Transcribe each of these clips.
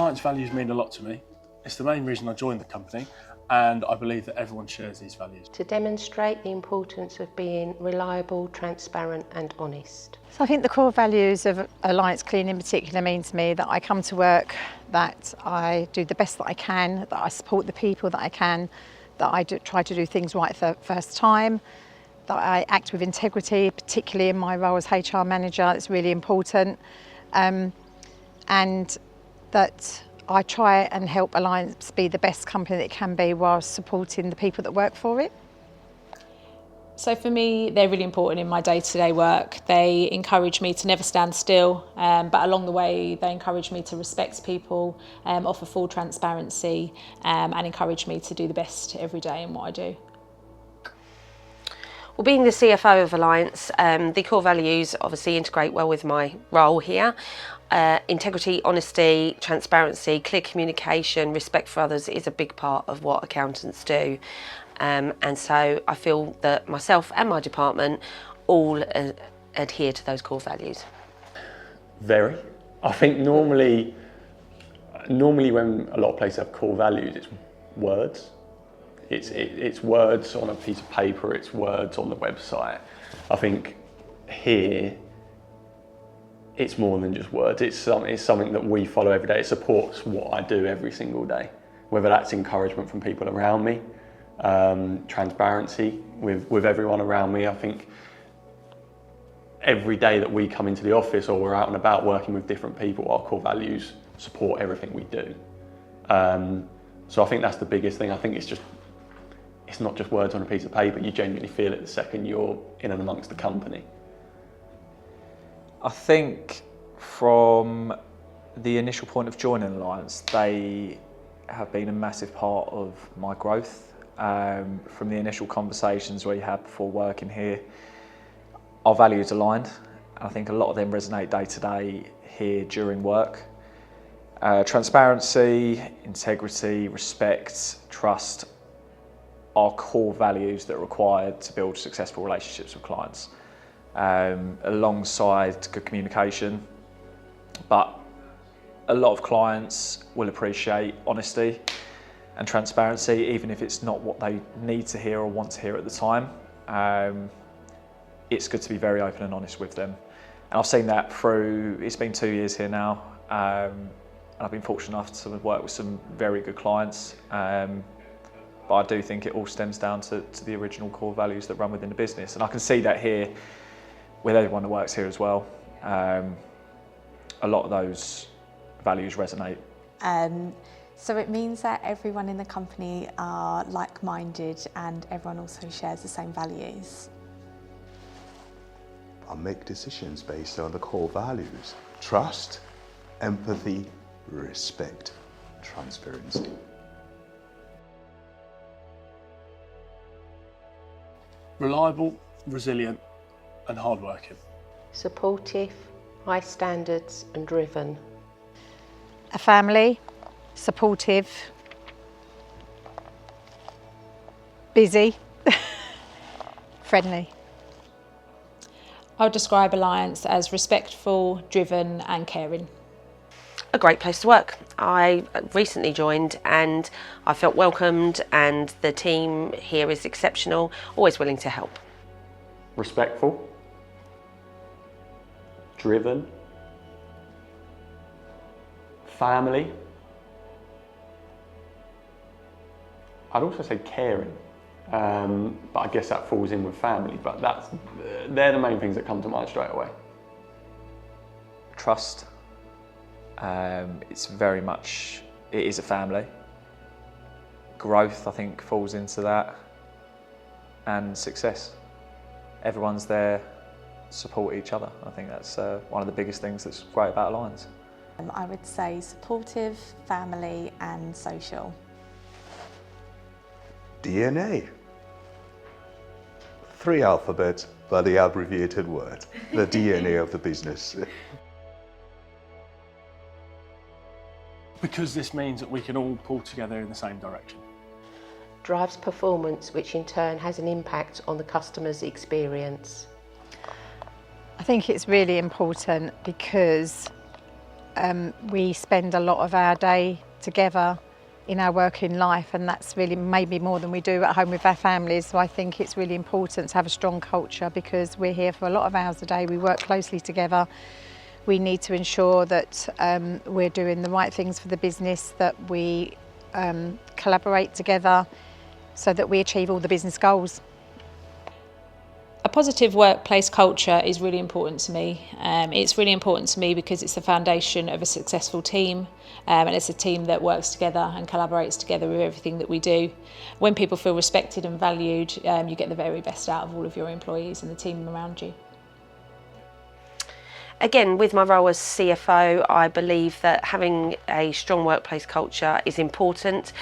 Alliance values mean a lot to me. It's the main reason I joined the company, and I believe that everyone shares these values. To demonstrate the importance of being reliable, transparent and honest. So I think the core values of Alliance Clean in particular mean to me that I come to work, that I do the best that I can, that I support the people that I can, that I try to do things right the first time, that I act with integrity, particularly in my role as HR manager. It's really important. And that I try and help Alliance be the best company that it can be whilst supporting the people that work for it. So for me, they're really important in my day-to-day work. They encourage me to never stand still, but along the way they encourage me to respect people, offer full transparency and encourage me to do the best every day in what I do. Well, being the CFO of Alliance, the core values obviously integrate well with my role here. Integrity, honesty, transparency, clear communication, respect for others is a big part of what accountants do. And so I feel that myself and my department all adhere to those core values. Very. I think normally when a lot of places have core values, it's words. It's words on a piece of paper, it's words on the website. I think here, it's more than just words. It's something that we follow every day. It supports what I do every single day, whether that's encouragement from people around me, transparency with everyone around me. I think every day that we come into the office or we're out and about working with different people, our core values support everything we do. So I think that's the biggest thing. I think it's not just words on a piece of paper. You genuinely feel it the second you're in and amongst the company. I think from the initial point of joining Alliance, they have been a massive part of my growth. From the initial conversations we had before working here, our values aligned. I think a lot of them resonate day to day here during work. Transparency, integrity, respect, trust are core values that are required to build successful relationships with clients. Alongside good communication, but a lot of clients will appreciate honesty and transparency, even if it's not what they need to hear or want to hear at the time. It's good to be very open and honest with them. And I've seen that through, it's been 2 years here now, and I've been fortunate enough to work with some very good clients. But I do think it all stems down to the original core values that run within the business. And I can see that here with everyone that works here as well. A lot of those values resonate. So it means that everyone in the company are like-minded and everyone also shares the same values. I make decisions based on the core values: trust, empathy, respect, transparency. Reliable, resilient and hardworking. Supportive, high standards and driven. A family, supportive, busy, friendly. I would describe Alliance as respectful, driven and caring. A great place to work. I recently joined and I felt welcomed, and the team here is exceptional, always willing to help. Respectful, driven, family. I'd also say caring, but I guess that falls in with family, but they're the main things that come to mind straight away. Trust. It's very much, it is a family. Growth, I think, falls into that. And success. Everyone's there to support each other. I think that's one of the biggest things that's great about Alliance. I would say supportive, family and social. DNA. 3 alphabets, but the abbreviated word. The DNA of the business. Because this means that we can all pull together in the same direction. Drives performance, which in turn has an impact on the customer's experience. I think it's really important because we spend a lot of our day together in our working life, and that's really maybe more than we do at home with our families. So I think it's really important to have a strong culture, because we're here for a lot of hours a day, we work closely together. We need to ensure that we're doing the right things for the business, that we collaborate together so that we achieve all the business goals. A positive workplace culture is really important to me. It's really important to me because it's the foundation of a successful team, and it's a team that works together and collaborates together with everything that we do. When people feel respected and valued, you get the very best out of all of your employees and the team around you. Again, with my role as CFO, I believe that having a strong workplace culture is important,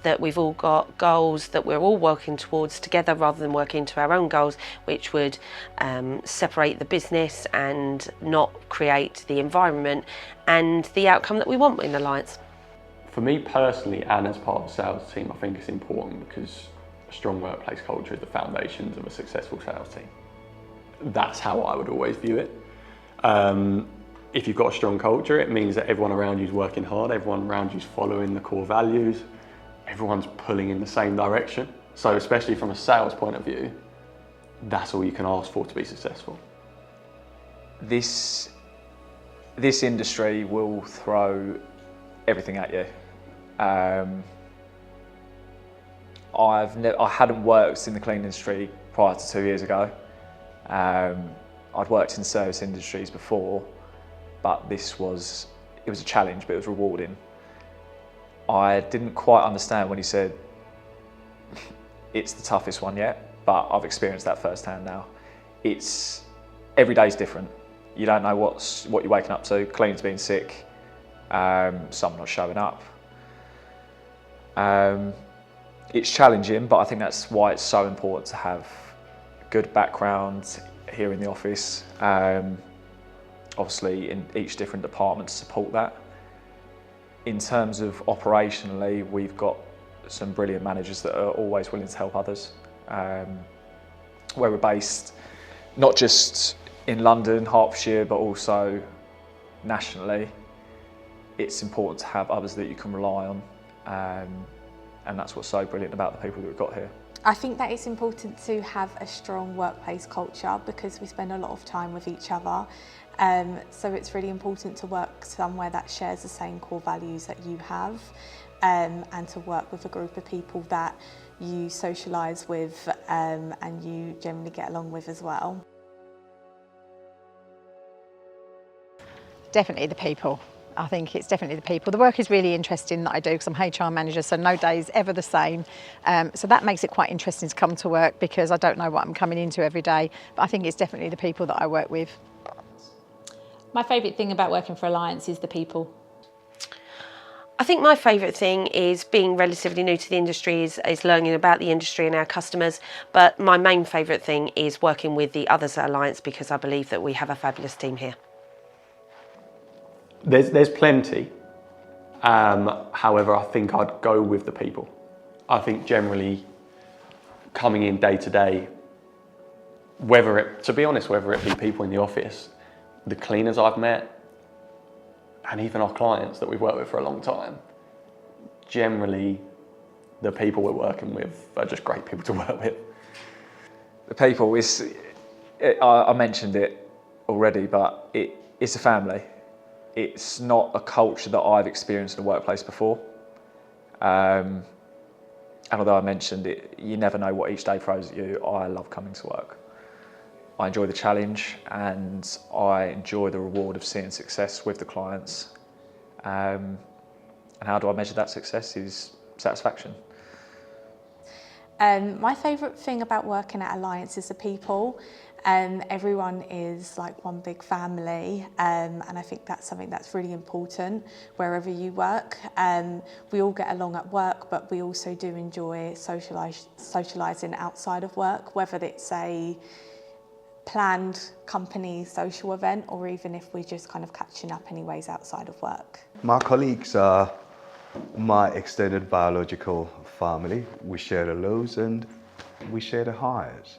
that we've all got goals that we're all working towards together rather than working to our own goals, which would separate the business and not create the environment and the outcome that we want in Alliance. For me personally, and as part of the sales team, I think it's important because a strong workplace culture is the foundations of a successful sales team. That's how I would always view it. If you've got a strong culture, it means that everyone around you is working hard, everyone around you is following the core values, everyone's pulling in the same direction. So especially from a sales point of view, that's all you can ask for to be successful. This industry will throw everything at you. I hadn't worked in the cleaning industry prior to 2 years ago. I'd worked in service industries before, but it was a challenge, but it was rewarding. I didn't quite understand when he said, it's the toughest one yet, but I've experienced that firsthand now. Every day's different. You don't know what you're waking up to. Cleaners being sick, some not showing up. It's challenging, but I think that's why it's so important to have good background here in the office, obviously in each different department to support that. In terms of operationally, we've got some brilliant managers that are always willing to help others. Where we're based, not just in London, Hertfordshire, but also nationally, it's important to have others that you can rely on, and that's what's so brilliant about the people that we've got here. I think that it's important to have a strong workplace culture because we spend a lot of time with each other. So it's really important to work somewhere that shares the same core values that you have, and to work with a group of people that you socialise with and you generally get along with as well. Definitely the people. I think it's definitely the people. The work is really interesting that I do because I'm HR manager, so no day is ever the same. So that makes it quite interesting to come to work because I don't know what I'm coming into every day. But I think it's definitely the people that I work with. My favourite thing about working for Alliance is the people. I think my favourite thing is being relatively new to the industry, is learning about the industry and our customers. But my main favourite thing is working with the others at Alliance because I believe that we have a fabulous team here. There's plenty. However, I think I'd go with the people. I think generally coming in day to day, to be honest, whether it be people in the office, the cleaners I've met, and even our clients that we've worked with for a long time, generally the people we're working with are just great people to work with. The people, I mentioned it already, but it's a family. It's not a culture that I've experienced in the workplace before. And although I mentioned it, you never know what each day throws at you. I love coming to work. I enjoy the challenge and I enjoy the reward of seeing success with the clients. And how do I measure that success is satisfaction. My favourite thing about working at Alliance is the people. Everyone is like one big family, and I think that's something that's really important wherever you work. We all get along at work, but we also do enjoy socialising outside of work, whether it's a planned company social event or even if we're just kind of catching up anyways outside of work. My colleagues are my extended biological family. We share the lows and we share the highs.